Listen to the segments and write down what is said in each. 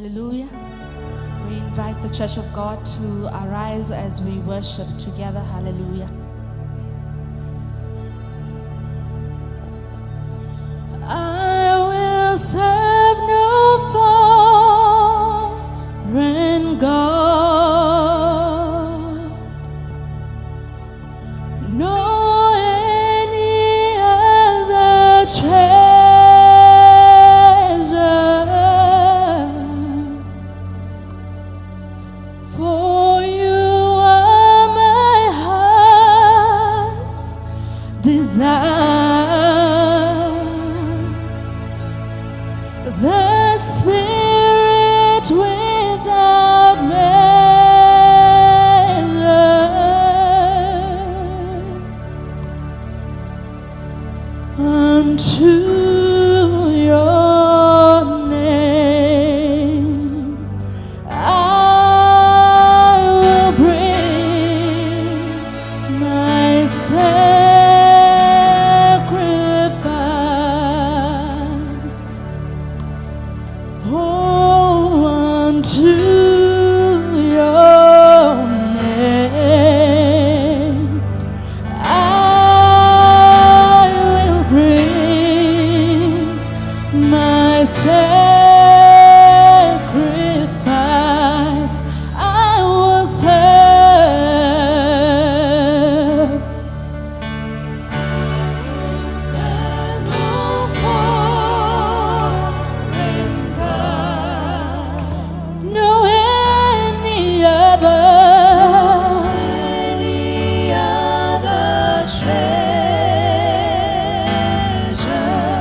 Hallelujah. We invite the Church of God to arise as we worship together. Hallelujah. I will serve no foreign God, nor any other treasure. For you are my heart's desire, the Spirit without measure unto your name. I will bring my sacrifice, oh, unto your name. I will bring my sacrifice. I will serve no foreign God, no any other treasure.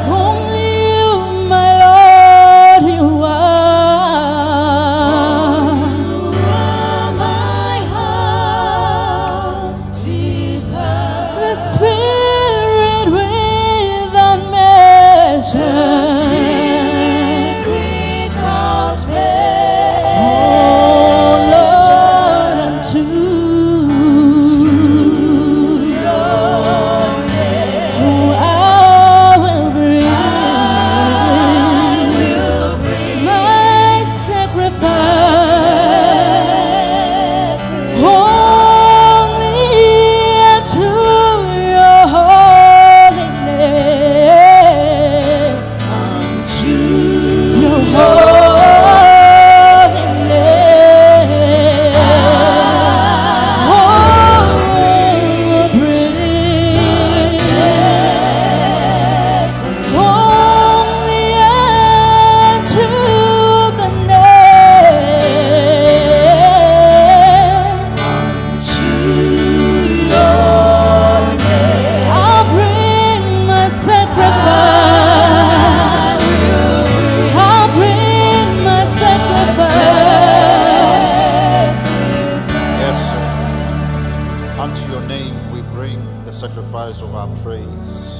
Only you, my Lord, you are my heart's desire. The Spirit without measure. Oh Lord, unto your name. Oh, I will bring my sacrifice, only unto your holy name. Unto your holy name. Oh, I will bring only unto the name. Unto your name. I'll bring my sacrifice. I'll bring my sacrifice. Yes, sir. Unto your name we bring the sacrifice of our praise.